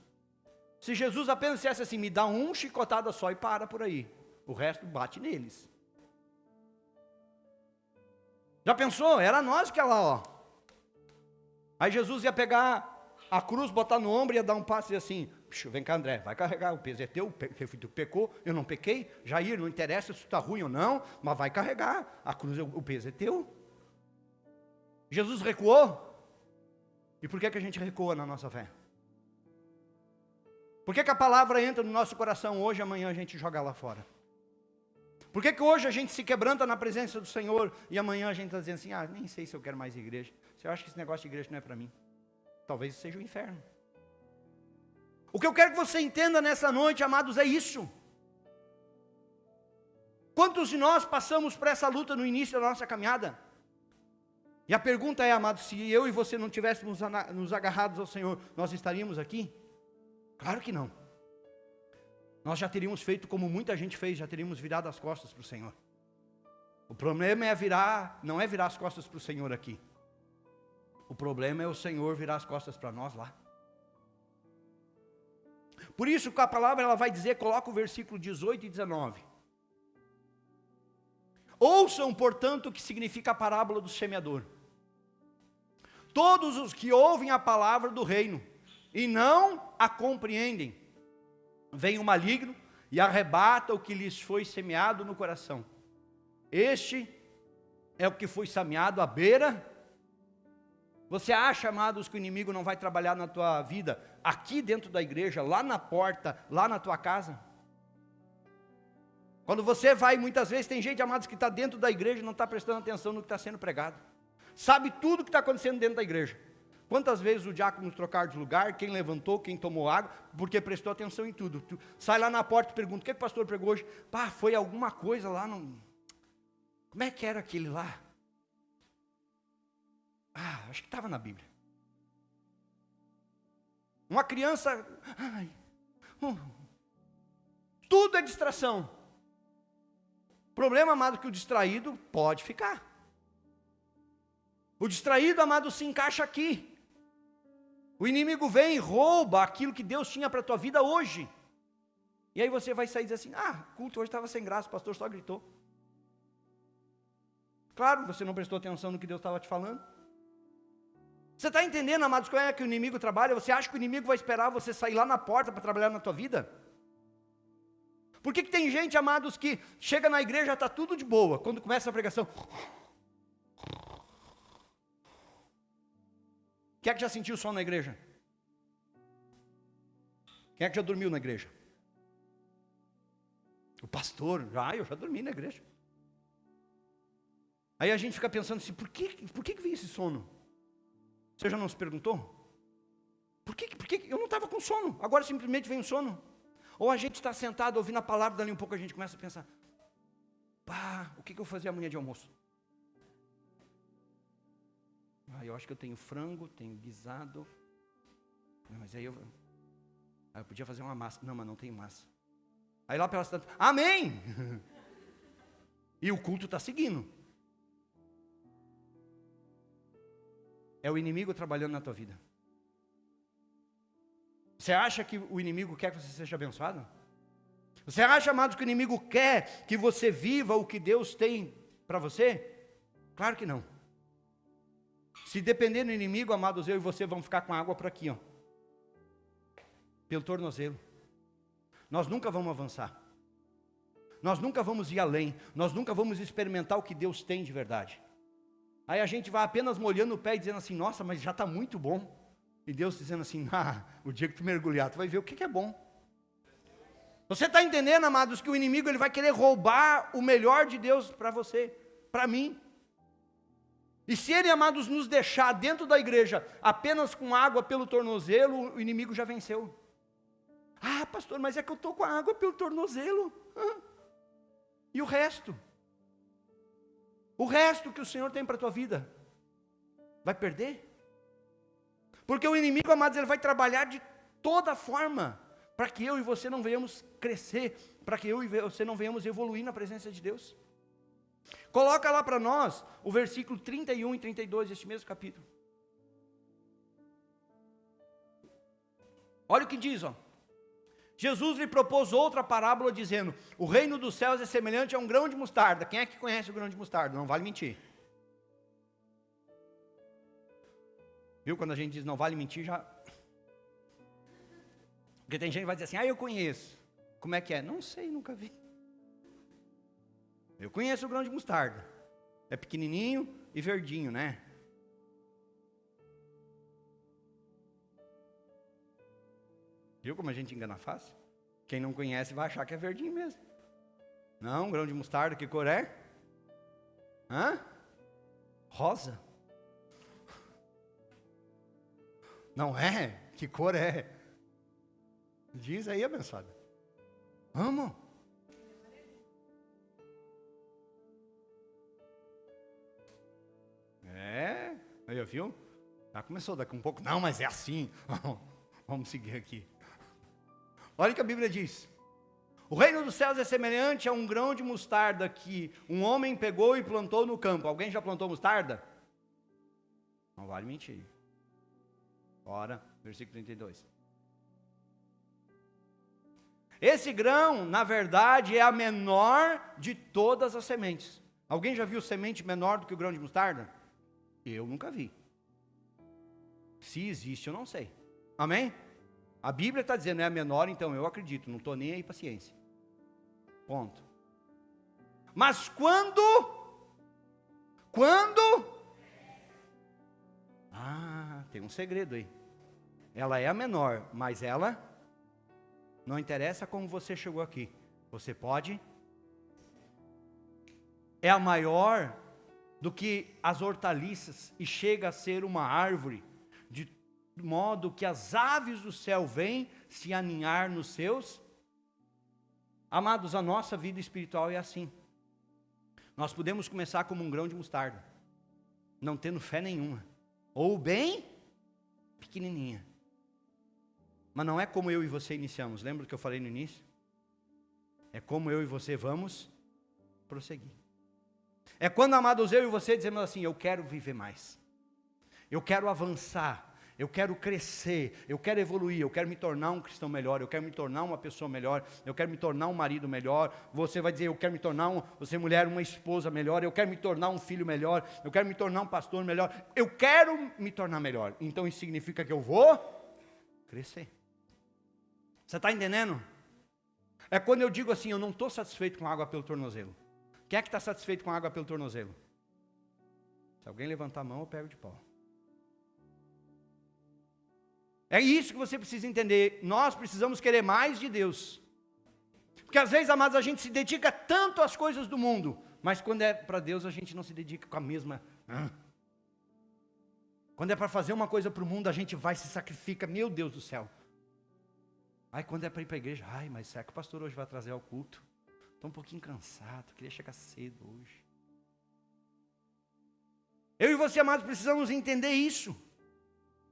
Se Jesus apenas dissesse assim, me dá um chicotada só e para por aí. O resto bate neles. Já pensou? Era nós que ia lá, ó. Aí Jesus ia pegar a cruz, botar no ombro e ia dar um passo e assim, vem cá André, vai carregar, o peso é teu, tu pecou, eu não pequei, Jair, não interessa se está ruim ou não, mas vai carregar, a cruz, o peso é teu. Jesus recuou. E por que a gente recua na nossa fé? Por que a palavra entra no nosso coração hoje e amanhã a gente joga lá fora? Por que hoje a gente se quebranta na presença do Senhor e amanhã a gente está dizendo assim, nem sei se eu quero mais igreja. Se eu acho que esse negócio de igreja não é para mim. Talvez seja o inferno. O que eu quero que você entenda nessa noite, amados, é isso. Quantos de nós passamos por essa luta no início da nossa caminhada? E a pergunta é, amados, se eu e você não tivéssemos nos agarrados ao Senhor, nós estaríamos aqui? Claro que não. Nós já teríamos feito como muita gente fez, já teríamos virado as costas para o Senhor. O problema não é virar as costas para o Senhor aqui. O problema é o Senhor virar as costas para nós lá. Por isso que a palavra ela vai dizer, coloca o versículo 18 e 19. Ouçam, portanto, o que significa a parábola do semeador. Todos os que ouvem a palavra do reino e não a compreendem, vem o maligno e arrebata o que lhes foi semeado no coração. Este é o que foi semeado à beira. Você acha, amados, que o inimigo não vai trabalhar na tua vida, aqui dentro da igreja, lá na porta, lá na tua casa? Quando você vai, muitas vezes tem gente, amados, que está dentro da igreja e não está prestando atenção no que está sendo pregado. Sabe tudo o que está acontecendo dentro da igreja. Quantas vezes o diácono trocar de lugar, quem levantou, quem tomou água, porque prestou atenção em tudo. Tu sai lá na porta e pergunta, o que o pastor pregou hoje? Foi alguma coisa lá, como é que era aquele lá? Acho que estava na Bíblia. Uma criança, tudo é distração. Problema, amado, que o distraído pode ficar. O distraído, amado, se encaixa aqui. O inimigo vem e rouba aquilo que Deus tinha para a tua vida hoje. E aí você vai sair e dizer assim, o culto hoje estava sem graça, o pastor só gritou. Claro, você não prestou atenção no que Deus estava te falando. Você está entendendo, amados, como é que o inimigo trabalha? Você acha que o inimigo vai esperar você sair lá na porta para trabalhar na tua vida? Por que tem gente, amados, que chega na igreja, está tudo de boa, quando começa a pregação? Quem é que já sentiu sono na igreja? Quem é que já dormiu na igreja? O pastor, eu já dormi na igreja. Aí a gente fica pensando assim, por que veio esse sono? Você já não se perguntou? Por que eu não estava com sono, agora simplesmente vem um sono? Ou a gente está sentado ouvindo a palavra, dali um pouco a gente começa a pensar, o que eu vou fazer amanhã de almoço? Eu acho que eu tenho frango, tenho guisado, mas aí eu podia fazer uma massa, não, mas não tem massa. Aí lá pelas tantas, amém! E o culto está seguindo. É o inimigo trabalhando na tua vida. Você acha que o inimigo quer que você seja abençoado? Você acha, amados, que o inimigo quer que você viva o que Deus tem para você? Claro que não. Se depender do inimigo, amados, eu e você vamos ficar com a água por aqui, pelo tornozelo. Nós nunca vamos avançar. Nós nunca vamos ir além. Nós nunca vamos experimentar o que Deus tem de verdade. Aí a gente vai apenas molhando o pé e dizendo assim, nossa, mas já está muito bom. E Deus dizendo assim, o dia que tu mergulhar, tu vai ver o que é bom. Você está entendendo, amados, que o inimigo ele vai querer roubar o melhor de Deus para você, para mim. E se ele, amados, nos deixar dentro da igreja apenas com água pelo tornozelo, o inimigo já venceu. Pastor, mas é que eu estou com a água pelo tornozelo. E o resto? O resto que o Senhor tem para a tua vida, vai perder? Porque o inimigo, amados, ele vai trabalhar de toda forma, para que eu e você não venhamos crescer, para que eu e você não venhamos evoluir na presença de Deus. Coloca lá para nós, o versículo 31 e 32 deste mesmo capítulo. Olha o que diz, Jesus lhe propôs outra parábola dizendo, o reino dos céus é semelhante a um grão de mostarda. Quem é que conhece o grão de mostarda? Não vale mentir. Viu, quando a gente diz não vale mentir, já... Porque tem gente que vai dizer assim, eu conheço. Como é que é? Não sei, nunca vi. Eu conheço o grão de mostarda. É pequenininho e verdinho, né? Viu como a gente engana fácil? Quem não conhece vai achar que é verdinho mesmo. Não, grão de mostarda, que cor é? Rosa. Não é? Que cor é? Diz aí, abençoada. Vamos. Aí, viu? Já começou daqui um pouco. Não, mas é assim. Vamos seguir aqui. Olha o que a Bíblia diz. O reino dos céus é semelhante a um grão de mostarda que um homem pegou e plantou no campo. Alguém já plantou mostarda? Não vale mentir. Ora, versículo 32. Esse grão, na verdade, é a menor de todas as sementes. Alguém já viu semente menor do que o grão de mostarda? Eu nunca vi. Se existe, eu não sei. Amém? A Bíblia está dizendo, é a menor, então eu acredito, não estou nem aí para a ciência. Ponto. Mas quando? Tem um segredo aí. Ela é a menor, mas ela, não interessa como você chegou aqui, você pode. É a maior do que as hortaliças e chega a ser uma árvore, de modo que as aves do céu vêm se aninhar nos seus. Amados, a nossa vida espiritual é assim. Nós podemos começar como um grão de mostarda, não tendo fé nenhuma, ou bem pequenininha. Mas não é como eu e você iniciamos. Lembra do que eu falei no início? É como eu e você vamos prosseguir. É quando, amados, eu e você dizemos assim: eu quero viver mais. Eu quero avançar. Eu quero crescer. Eu quero evoluir. Eu quero me tornar um cristão melhor. Eu quero me tornar uma pessoa melhor. Eu quero me tornar um marido melhor. Você vai dizer: eu quero me tornar, você mulher, uma esposa melhor. Eu quero me tornar um filho melhor. Eu quero me tornar um pastor melhor. Eu quero me tornar melhor. Então isso significa que eu vou crescer. Você está entendendo? É quando eu digo assim: eu não estou satisfeito com água pelo tornozelo. Quem é que está satisfeito com água pelo tornozelo? Se alguém levantar a mão, eu pego de pau. É isso que você precisa entender. Nós precisamos querer mais de Deus. Porque às vezes, amados, a gente se dedica tanto às coisas do mundo, mas quando é para Deus, a gente não se dedica com a mesma. Quando é para fazer uma coisa para o mundo, a gente vai e se sacrifica. Meu Deus do céu. Aí quando é para ir para a igreja, mas será que o pastor hoje vai trazer ao culto? Estou um pouquinho cansado, queria chegar cedo hoje. Eu e você, amados, precisamos entender isso.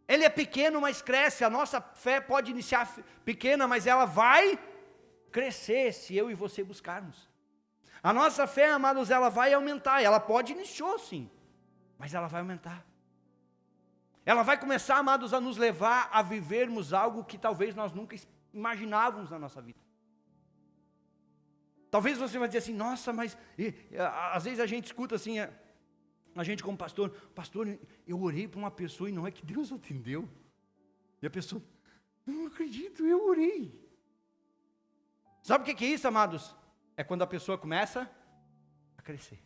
Ele é pequeno, mas cresce. A nossa fé pode iniciar pequena, mas ela vai crescer se eu e você buscarmos. A nossa fé, amados, ela vai aumentar. Ela pode iniciar sim, mas ela vai aumentar. Ela vai começar, amados, a nos levar a vivermos algo que talvez nós nunca imaginávamos na nossa vida. Talvez você vai dizer assim: nossa, mas às vezes a gente escuta assim, a gente como pastor, eu orei para uma pessoa e não é que Deus atendeu. E a pessoa: não acredito, eu orei. Sabe o que é isso, amados? É quando a pessoa começa a crescer.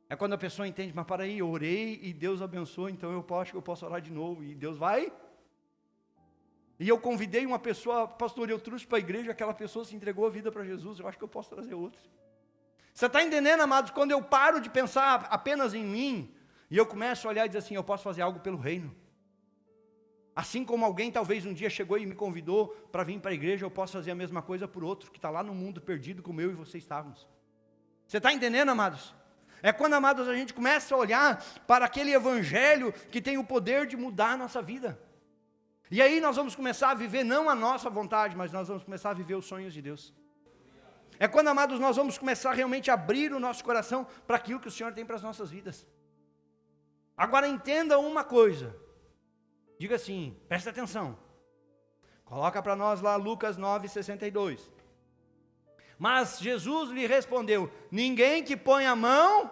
É quando a pessoa entende: mas para aí, eu orei e Deus abençoou, então eu posso orar de novo e Deus vai. E eu convidei uma pessoa: pastor, eu trouxe para a igreja, aquela pessoa se entregou a vida para Jesus, eu acho que eu posso trazer outra. Você está entendendo, amados? Quando eu paro de pensar apenas em mim, e eu começo a olhar e dizer assim: eu posso fazer algo pelo reino. Assim como alguém talvez um dia chegou e me convidou para vir para a igreja, eu posso fazer a mesma coisa por outro, que está lá no mundo perdido como eu e você estávamos. Você está entendendo, amados? É quando, amados, a gente começa a olhar para aquele evangelho que tem o poder de mudar a nossa vida. E aí nós vamos começar a viver não a nossa vontade, mas nós vamos começar a viver os sonhos de Deus. É quando, amados, nós vamos começar realmente a abrir o nosso coração para aquilo que o Senhor tem para as nossas vidas. Agora entenda uma coisa. Diga assim, presta atenção. Coloca para nós lá Lucas 9:62. Mas Jesus lhe respondeu: ninguém que põe a mão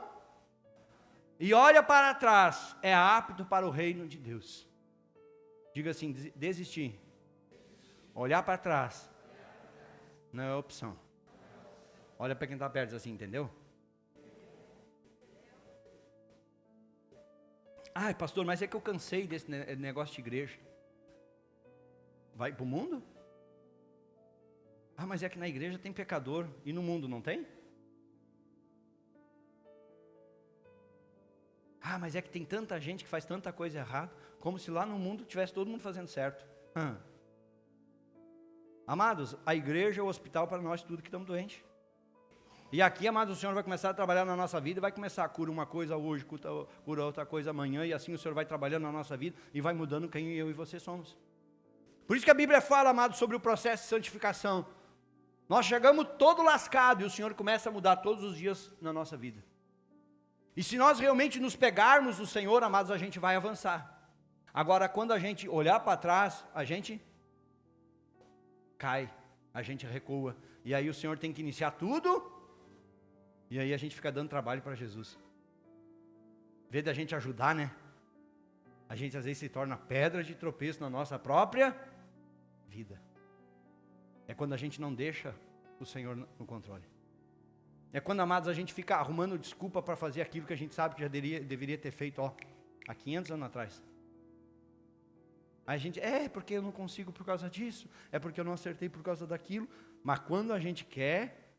e olha para trás é apto para o reino de Deus. Diga assim: desistir. Olhar para trás não é opção. Olha para quem está perto assim, entendeu? Pastor, mas é que eu cansei desse negócio de igreja. Vai para o mundo? Mas é que na igreja tem pecador e no mundo não tem? Mas é que tem tanta gente que faz tanta coisa errada, como se lá no mundo tivesse todo mundo fazendo certo. Amados, a igreja é o hospital para nós tudo que estamos doentes. E aqui, amados, o Senhor vai começar a trabalhar na nossa vida, vai começar a curar uma coisa hoje, cura outra coisa amanhã, e assim o Senhor vai trabalhando na nossa vida e vai mudando quem eu e você somos. Por isso que a Bíblia fala, amados, sobre o processo de santificação. Nós chegamos todo lascado e o Senhor começa a mudar todos os dias na nossa vida. E se nós realmente nos pegarmos no Senhor, amados, a gente vai avançar. Agora, quando a gente olhar para trás, a gente cai, a gente recua. E aí o Senhor tem que iniciar tudo, e aí a gente fica dando trabalho para Jesus. Em vez da gente ajudar, né? A gente às vezes se torna pedra de tropeço na nossa própria vida. É quando a gente não deixa o Senhor no controle. É quando, amados, a gente fica arrumando desculpa para fazer aquilo que a gente sabe que já deveria ter feito há 500 anos atrás. Aí a gente, porque eu não consigo por causa disso, é porque eu não acertei por causa daquilo. Mas quando a gente quer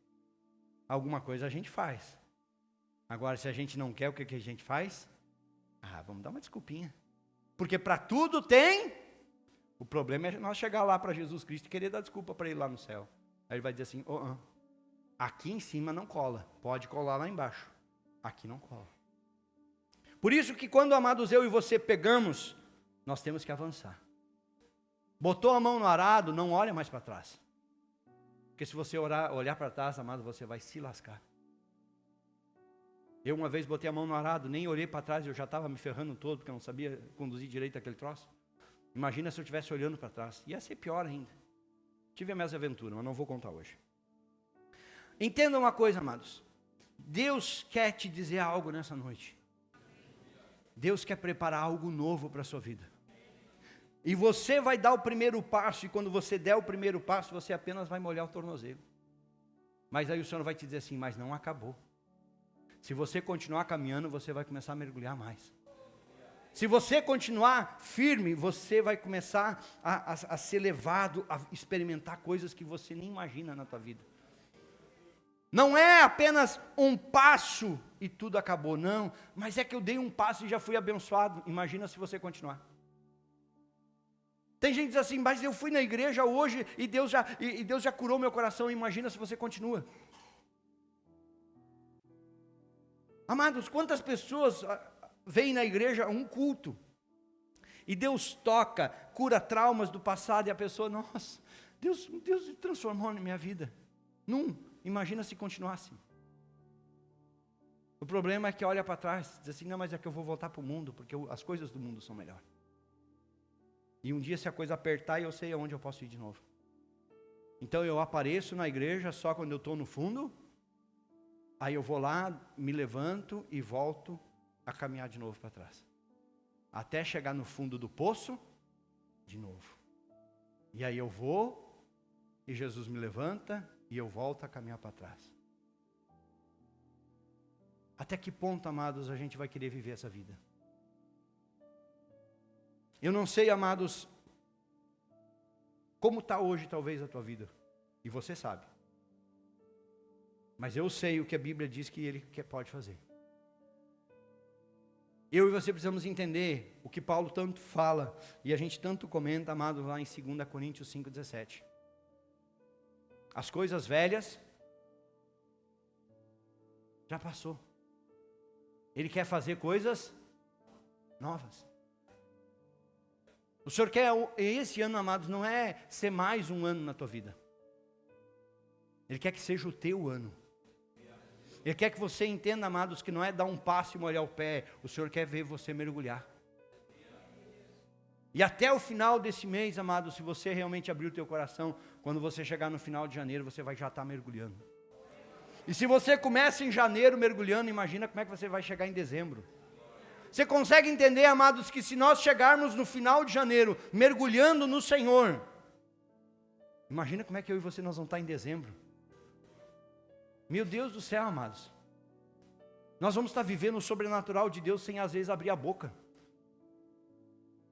alguma coisa, a gente faz. Agora, se a gente não quer, o que a gente faz? Vamos dar uma desculpinha. Porque para tudo tem. O problema é nós chegar lá para Jesus Cristo e querer dar desculpa para Ele lá no céu. Aí Ele vai dizer assim: aqui em cima não cola, pode colar lá embaixo. Aqui não cola. Por isso que quando, amados, eu e você pegamos, nós temos que avançar. Botou a mão no arado, não olha mais para trás. Porque se você olhar para trás, amado, você vai se lascar. Eu uma vez botei a mão no arado, nem olhei para trás, eu já estava me ferrando todo, porque eu não sabia conduzir direito aquele troço. Imagina se eu estivesse olhando para trás. Ia ser pior ainda. Tive as minhas aventuras, mas não vou contar hoje. Entenda uma coisa, amados. Deus quer te dizer algo nessa noite. Deus quer preparar algo novo para a sua vida. E você vai dar o primeiro passo, e quando você der o primeiro passo, você apenas vai molhar o tornozelo. Mas aí o Senhor vai te dizer assim, mas não acabou. Se você continuar caminhando, você vai começar a mergulhar mais. Se você continuar firme, você vai começar a ser levado a experimentar coisas que você nem imagina na tua vida. Não é apenas um passo e tudo acabou, não. Mas é que eu dei um passo e já fui abençoado. Imagina se você continuar. Tem gente que diz assim, mas eu fui na igreja hoje e Deus já curou meu coração. Imagina se você continua. Amados, quantas pessoas vêm na igreja um culto e Deus toca, cura traumas do passado e a pessoa, nossa, Deus transformou na minha vida. Imagina se continuasse. O problema é que olha para trás, diz assim, não, mas é que eu vou voltar para o mundo, porque as coisas do mundo são melhores. E um dia se a coisa apertar, eu sei aonde eu posso ir de novo. Então eu apareço na igreja só quando eu estou no fundo, aí eu vou lá, me levanto e volto a caminhar de novo para trás. Até chegar no fundo do poço, de novo. E aí eu vou, e Jesus me levanta, e eu volto a caminhar para trás. Até que ponto, amados, a gente vai querer viver essa vida? Eu não sei, amados, como está hoje talvez a tua vida. E você sabe. Mas eu sei o que a Bíblia diz que Ele pode fazer. Eu e você precisamos entender o que Paulo tanto fala, e a gente tanto comenta, amado, lá em 2 Coríntios 5,17. As coisas velhas já passou. Ele quer fazer coisas novas. O Senhor quer, esse ano, amados, não é ser mais um ano na tua vida. Ele quer que seja o teu ano. Ele quer que você entenda, amados, que não é dar um passo e molhar o pé. O Senhor quer ver você mergulhar. E até o final desse mês, amados, se você realmente abrir o teu coração, quando você chegar no final de janeiro, você vai já estar mergulhando. E se você começa em janeiro mergulhando, imagina como é que você vai chegar em dezembro. Você consegue entender, amados, que se nós chegarmos no final de janeiro, mergulhando no Senhor, imagina como é que eu e você nós vamos estar em dezembro. Meu Deus do céu, amados. Nós vamos estar vivendo o sobrenatural de Deus sem às vezes abrir a boca.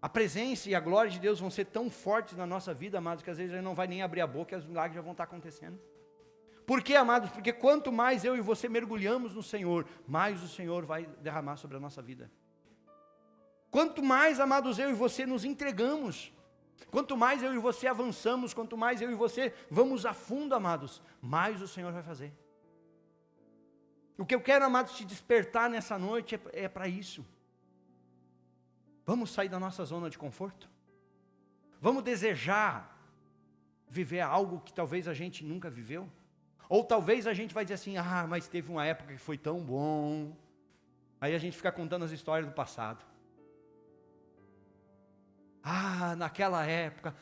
A presença e a glória de Deus vão ser tão fortes na nossa vida, amados, que às vezes a gente não vai nem abrir a boca e os milagres já vão estar acontecendo. Por quê, amados? Porque quanto mais eu e você mergulhamos no Senhor, mais o Senhor vai derramar sobre a nossa vida. Quanto mais, amados, eu e você nos entregamos, quanto mais eu e você avançamos, quanto mais eu e você vamos a fundo, amados, mais o Senhor vai fazer. O que eu quero, amados, te despertar nessa noite é para isso. Vamos sair da nossa zona de conforto? Vamos desejar viver algo que talvez a gente nunca viveu? Ou talvez a gente vai dizer assim, mas teve uma época que foi tão bom. Aí a gente fica contando as histórias do passado. Naquela época,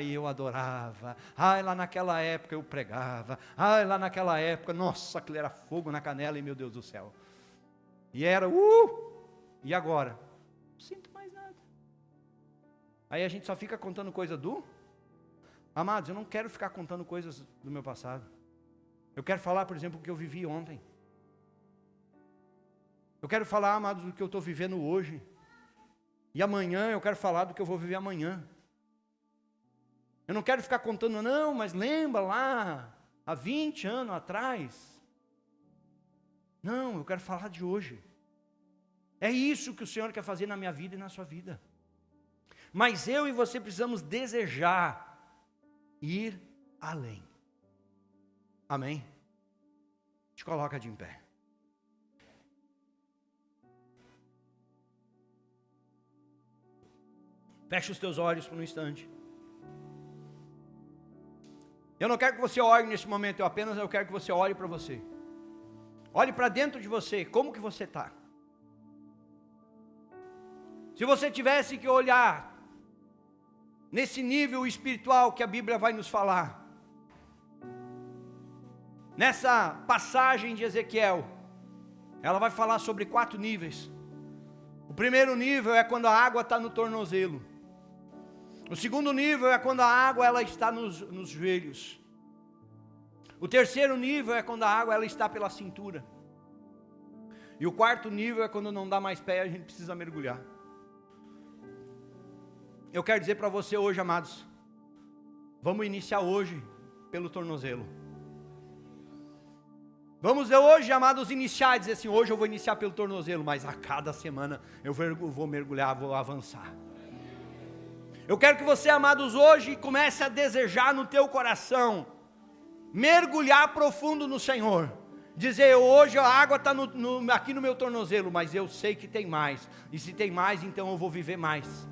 eu adorava. Lá naquela época eu pregava. Lá naquela época, nossa, aquilo era fogo na canela e meu Deus do céu. E era, e agora? Não sinto mais nada. Aí a gente só fica contando coisa do... Amados, eu não quero ficar contando coisas do meu passado. Eu quero falar, por exemplo, o que eu vivi ontem. Eu quero falar, amados, do que eu estou vivendo hoje. E amanhã eu quero falar do que eu vou viver amanhã. Eu não quero ficar contando, não, mas lembra lá, há 20 anos atrás. Não, eu quero falar de hoje. É isso que o Senhor quer fazer na minha vida e na sua vida. Mas eu e você precisamos desejar ir além. Amém? Te coloca de em pé. Feche os teus olhos por um instante. Eu não quero que você ore nesse momento, eu quero que você olhe para você. Olhe para dentro de você, como que você está. Se você tivesse que olhar nesse nível espiritual que a Bíblia vai nos falar, nessa passagem de Ezequiel, ela vai falar sobre 4 níveis. O primeiro nível é quando a água está no tornozelo. O segundo nível é quando a água ela está nos joelhos. O terceiro nível é quando a água ela está pela cintura. E o quarto nível é quando não dá mais pé e a gente precisa mergulhar. Eu quero dizer para você hoje, amados, vamos iniciar hoje pelo tornozelo. Vamos hoje, amados, iniciar, dizer assim, hoje eu vou iniciar pelo tornozelo, mas a cada semana eu vou mergulhar, vou avançar. Eu quero que você, amados, hoje comece a desejar no teu coração, mergulhar profundo no Senhor. Dizer, hoje a água está aqui no meu tornozelo, mas eu sei que tem mais. E se tem mais, então eu vou viver mais.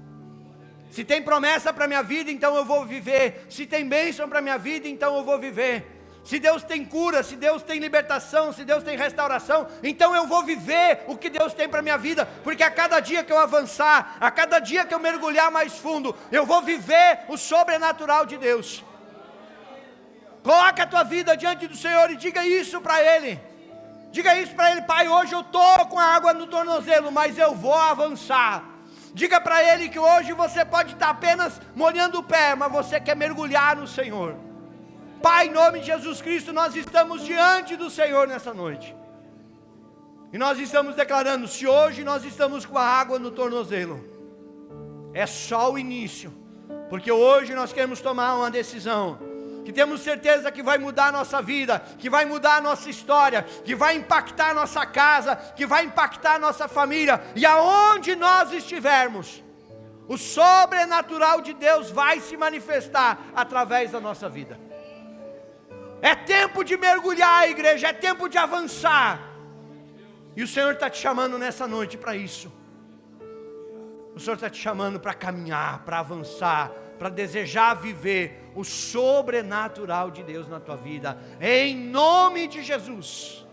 Se tem promessa para a minha vida, então eu vou viver. Se tem bênção para a minha vida, então eu vou viver. Se Deus tem cura, se Deus tem libertação, se Deus tem restauração, então eu vou viver o que Deus tem para a minha vida. Porque a cada dia que eu avançar, a cada dia que eu mergulhar mais fundo, eu vou viver o sobrenatural de Deus. Coloca a tua vida diante do Senhor e diga isso para Ele. Diga isso para Ele, Pai, hoje eu estou com a água no tornozelo, mas eu vou avançar. Diga para Ele que hoje você pode estar apenas molhando o pé, mas você quer mergulhar no Senhor. Pai, em nome de Jesus Cristo, nós estamos diante do Senhor nessa noite. E nós estamos declarando, se hoje nós estamos com a água no tornozelo, é só o início. Porque hoje nós queremos tomar uma decisão, que temos certeza que vai mudar a nossa vida, que vai mudar a nossa história, que vai impactar a nossa casa, que vai impactar a nossa família, e aonde nós estivermos, o sobrenatural de Deus vai se manifestar através da nossa vida. É tempo de mergulhar, igreja, é tempo de avançar, e o Senhor está te chamando nessa noite para isso. O Senhor está te chamando para caminhar, para avançar, para desejar viver o sobrenatural de Deus na tua vida, em nome de Jesus.